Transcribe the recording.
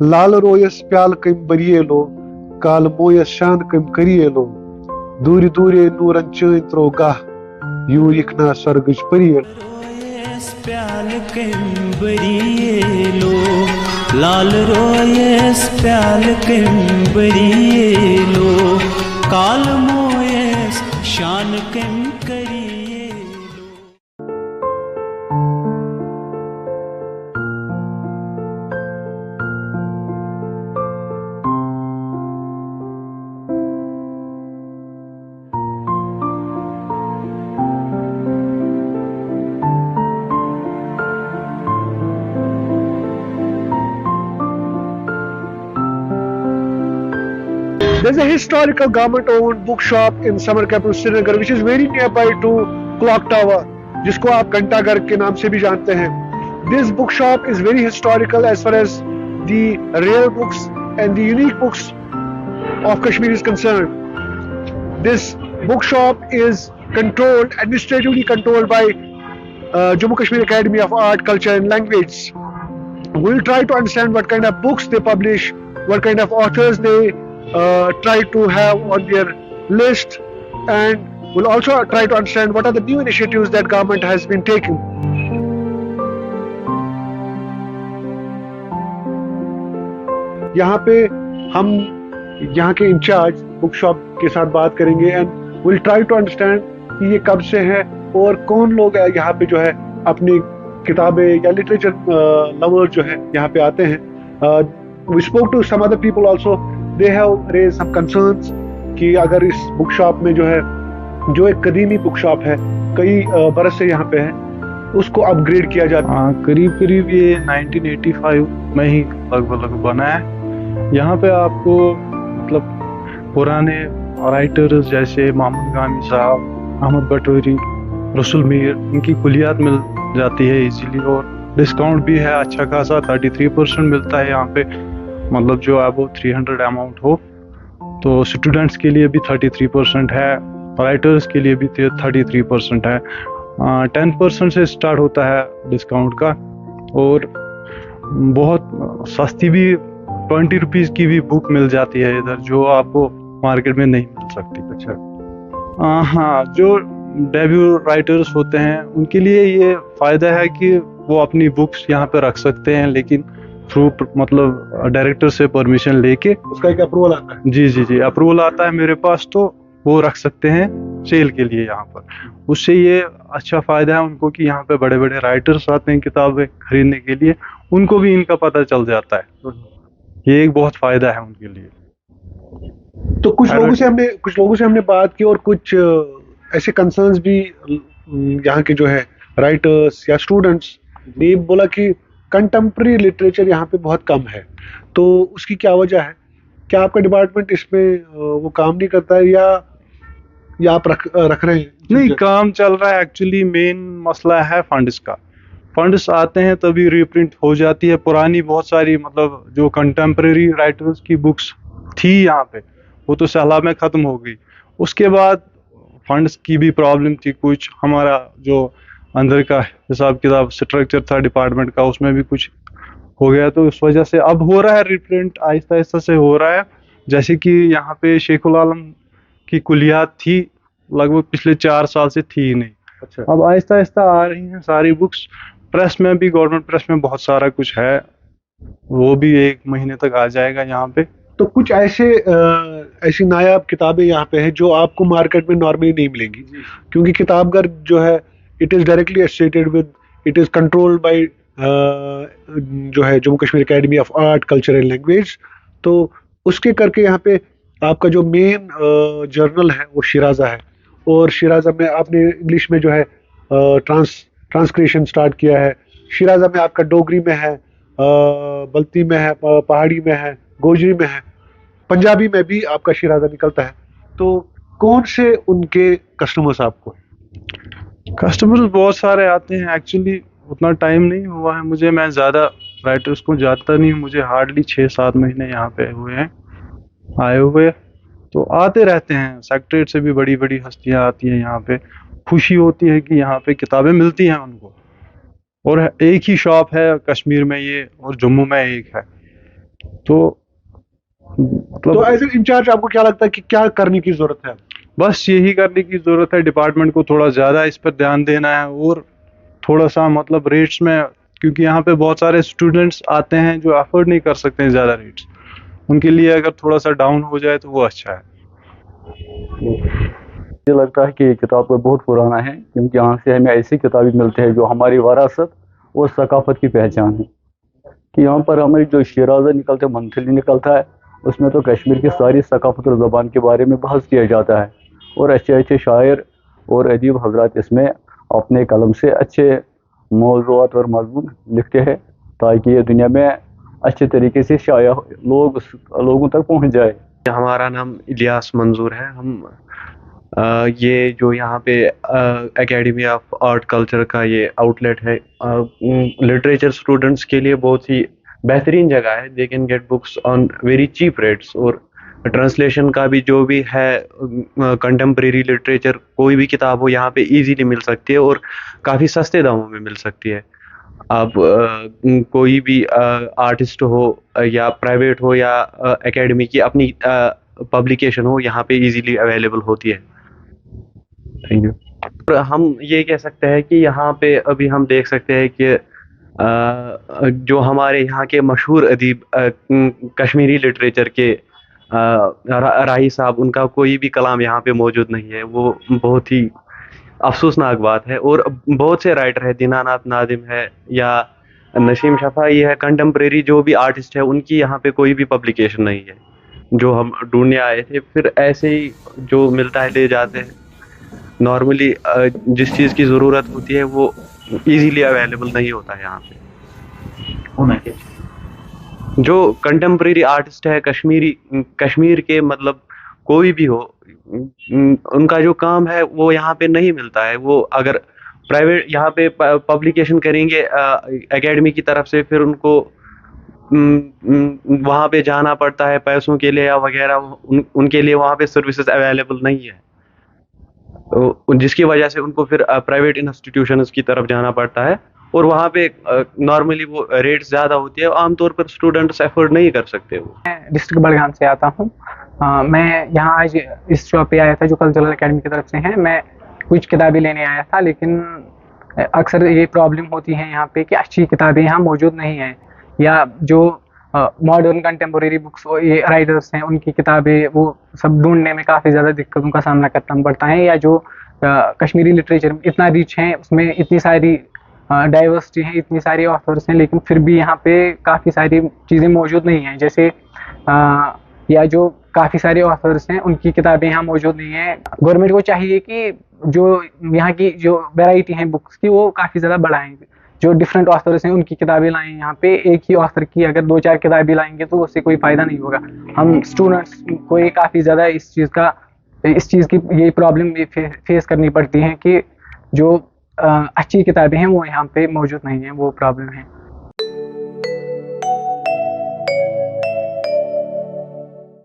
लाल Royce प्याल कम बरियेलो काल Moyes शान कम करियेलो दूर दूरे नूरन चैन त्रो गाह यूं इखना स्वर्गच परियल रोयस प्याल कम बरियेलो लाल रोयस प्याल कम बरियेलो काल मोयस शान कम करियेलो। There's a historical government-owned bookshop in summer capital Srinagar, which is very nearby to Clock Tower, जिसको आप घंटाघर के नाम से भी जानते हैं. This bookshop is very historical as far as the rare books and the unique books of Kashmir is concerned. This bookshop is administratively controlled by Jammu Kashmir Academy of Art, Culture and Language. We'll try to understand what kind of books they publish, what kind of authors they try to have on their list, and we'll also try to understand what are the new initiatives that government has been taking. यहाँ पे हम यहाँ के in charge book shop के साथ बात करेंगे and will try to understand कि ये कब से है और कौन लोग यहाँ पे जो है अपनी किताबें या लिटरेचर लवर्स जो है यहाँ पे आते हैं. We spoke to some other people also. They have raised some concerns कि अगर इस बुक शॉप में जो है, जो एक कदीमी बुक शॉप है, कई बरस से यहाँ पे है, उसको अपग्रेड किया जाता है. करीब करीब ये 1985 में ही लगभग बना है. यहाँ पे आपको मतलब पुराने राइटर्स जैसे मोहम्मद गामी साहब, अहमद पटौरी, रसूल मीर, इनकी कुलियात मिल जाती है इजीली और डिस्काउंट भी है अच्छा खासा. 33% मिलता है यहाँ पे, मतलब जो अबव 300 अमाउंट हो. तो स्टूडेंट्स के लिए भी 33% है, राइटर्स के लिए भी 33% है. 10% से स्टार्ट होता है डिस्काउंट का और बहुत सस्ती भी 20 रुपीज़ की भी बुक मिल जाती है इधर, जो आपको मार्केट में नहीं मिल सकती. अच्छा हाँ, जो डेब्यू राइटर्स होते हैं उनके लिए ये फ़ायदा है कि वो अपनी बुक्स यहाँ पे रख सकते हैं, लेकिन थ्रू मतलब डायरेक्टर से परमिशन लेके. उसका एक अप्रूवल आता है. जी अप्रूवल आता है मेरे पास, तो वो रख सकते हैं सेल के लिए यहाँ पर. उससे ये अच्छा फ़ायदा है उनको कि यहाँ पे बड़े बड़े राइटर्स आते हैं किताबें खरीदने के लिए, उनको भी इनका पता चल जाता है. ये एक बहुत फ़ायदा है उनके लिए. तो कुछ लोगों से हमने बात की और कुछ ऐसे कंसर्न्स भी यहाँ के जो है राइटर्स या स्टूडेंट्स ने बोला कि कंटेम्प्रेरी लिटरेचर यहाँ पे बहुत कम है. तो उसकी क्या वजह है? क्या आपका डिपार्टमेंट इसमें वो काम नहीं करता है या आप रख रहे हैं? नहीं, काम चल रहा है. एक्चुअली मेन मसला है फंड्स का. फंड्स आते हैं तभी रीप्रिंट हो जाती है. पुरानी बहुत सारी मतलब जो कंटेम्प्रेरी राइटर्स की बुक्स थी यहाँ पे, वो तो सैलाब में ख़त्म हो गई. उसके बाद फंड्स की भी प्रॉब्लम थी कुछ. हमारा जो अंदर का हिसाब किताब स्ट्रक्चर था डिपार्टमेंट का, उसमें भी कुछ हो गया, तो उस वजह से अब हो रहा है रीप्रिंट, आहिस्ता आहिस्ता से हो रहा है. जैसे कि यहाँ पे शेखुल आलम की कुलियात थी, लगभग पिछले 4 साल से थी ही नहीं. अच्छा. अब आहिस्ता आहिस्ता आ रही हैं सारी बुक्स. प्रेस में भी, गवर्नमेंट प्रेस में बहुत सारा कुछ है, वो भी 1 महीने तक आ जाएगा यहाँ पे. तो कुछ ऐसी नायाब किताबें यहाँ पे हैं जो आपको मार्केट में नॉर्मली नहीं मिलेंगी, क्योंकि किताबघर जो है it is directly associated with, it is controlled by जो है Jammu Kashmir academy of art, culture and language. तो उसके करके यहाँ पे आपका जो मेन जर्नल है वो शिराजा है, और शिराजा में आपने इंग्लिश में जो है ट्रांसक्रिएशन स्टार्ट किया है. शिराजा में आपका डोगरी में है, बल्ती में है, पहाड़ी में है, गोजरी में है, पंजाबी में भी आपका शिराजा निकलता है. तो कौन से उनके कस्टमर्स आपको? कस्टमर्स बहुत सारे आते हैं. एक्चुअली उतना टाइम नहीं हुआ है मुझे, मैं ज़्यादा राइटर्स को जानता नहीं हूँ. मुझे हार्डली 6-7 महीने यहाँ पे हुए हैं आए हुए. तो आते रहते हैं, सेक्रेटरीट से भी बड़ी बड़ी हस्तियाँ आती हैं यहाँ पे. खुशी होती है कि यहाँ पे किताबें मिलती हैं उनको. और एक ही शॉप है कश्मीर में ये, और जम्मू में एक है. तो तो मतलब एज ए इंचार्ज आपको क्या लगता है कि क्या करने की जरूरत है? बस यही करने की जरूरत है, डिपार्टमेंट को थोड़ा ज्यादा इस पर ध्यान देना है, और थोड़ा सा मतलब रेट्स में, क्योंकि यहाँ पे बहुत सारे स्टूडेंट्स आते हैं जो अफोर्ड नहीं कर सकते हैं ज़्यादा रेट्स, उनके लिए अगर थोड़ा सा डाउन हो जाए तो वो अच्छा है। मुझे लगता है कि ये किताब तो बहुत पुराना है, क्योंकि यहाँ से हमें ऐसी किताबें मिलती है जो हमारी विरासत और सकाफत की पहचान है। कि यहाँ पर हमारी जो शिराज़ा निकलता है, मंथली निकलता है, उसमें तो कश्मीर की सारी सकाफत और ज़बान के बारे में बहस किया जाता है, और अच्छे अच्छे शायर और अदीब हजरात इसमें अपने कलम से अच्छे मौज़ूआत और मज़मून लिखते हैं, ताकि ये दुनिया में अच्छे तरीके से शाया लोगों तक पहुँच जाए। हमारा नाम इलियास मंजूर है। हम ये जो यहाँ पे एकेडमी ऑफ आर्ट कल्चर का ये आउटलेट है, लिटरेचर स्टूडेंट्स के लिए बहुत ही बेहतरीन जगह है। They can get books on very cheap rates, और ट्रांसलेशन का भी जो भी है, कंटेम्प्रेरी लिटरेचर कोई भी किताब हो यहाँ पे इजीली मिल सकती है और काफ़ी सस्ते दामों में मिल सकती है। आप कोई भी आर्टिस्ट हो या प्राइवेट हो या एकेडमी की अपनी पब्लिकेशन हो, यहाँ पे इजीली अवेलेबल होती है। Thank you. और हम ये कह सकते हैं कि यहाँ पे अभी हम देख सकते हैं कि जो हमारे यहाँ के मशहूर अदीब कश्मीरी लिटरेचर के राही साहब, उनका कोई भी कलाम यहाँ पे मौजूद नहीं है। वो बहुत ही अफसोसनाक बात है। और बहुत से राइटर है, दीनानाथ नादिम है या नसीम शफाई है, कंटेम्प्रेरी जो भी आर्टिस्ट है, उनकी यहाँ पे कोई भी पब्लिकेशन नहीं है। जो हम ढूंढने आए थे, फिर ऐसे ही जो मिलता है ले जाते हैं। नॉर्मली जिस चीज़ की ज़रूरत होती है वो इजीली अवेलेबल नहीं होता है यहाँ पे। जो कंटेम्प्रेरी आर्टिस्ट है कश्मीर के, मतलब कोई भी हो, उनका जो काम है वो यहाँ पे नहीं मिलता है। वो अगर प्राइवेट यहाँ पे पब्लिकेशन करेंगे एकेडमी की तरफ से, फिर उनको वहाँ पे जाना पड़ता है पैसों के लिए या वगैरह। उनके लिए वहाँ पे सर्विसेज अवेलेबल नहीं है, तो जिसकी वजह से उनको फिर प्राइवेट इंस्टीट्यूशंस की तरफ जाना पड़ता है, और वहाँ पे नॉर्मली वो रेट्स ज़्यादा होती है, आमतौर पर स्टूडेंट्स अफोर्ड नहीं कर सकते। वो डिस्ट्रिक्ट बड़गाम से आता हूँ। मैं यहाँ आज इस शॉप पे आया था जो कल्चरल एकेडमी की तरफ से है। मैं कुछ किताबें लेने आया था, लेकिन अक्सर ये प्रॉब्लम होती है यहाँ पे कि अच्छी किताबें यहाँ मौजूद नहीं हैं, या जो मॉडर्न कंटेम्प्रेरी बुक्स ये राइटर्स हैं उनकी किताबें वो सब ढूंढने में काफ़ी ज़्यादा दिक्कतों का सामना करना पड़ता है। या जो कश्मीरी लिटरेचर इतना रिच है, उसमें इतनी सारी डाइवर्सिटी है, इतनी सारी ऑथर्स हैं, लेकिन फिर भी यहाँ पे काफ़ी सारी चीज़ें मौजूद नहीं हैं। जैसे या जो काफ़ी सारे ऑथर्स हैं उनकी किताबें यहाँ मौजूद नहीं हैं। गवर्नमेंट को चाहिए कि जो यहाँ की जो वैरायटी है बुक्स की वो काफ़ी ज़्यादा बढ़ाएं। जो डिफरेंट ऑथर्स हैं उनकी किताबें लाएं यहाँ पे। एक ही ऑथर की अगर 2-4 किताबें लाएंगे तो उससे कोई फ़ायदा नहीं होगा। हम स्टूडेंट्स को ये काफ़ी ज़्यादा इस चीज़ की ये प्रॉब्लम फेस करनी पड़ती है कि जो अच्छी किताबें हैं वो यहाँ पे मौजूद नहीं हैं, वो प्रॉब्लम है।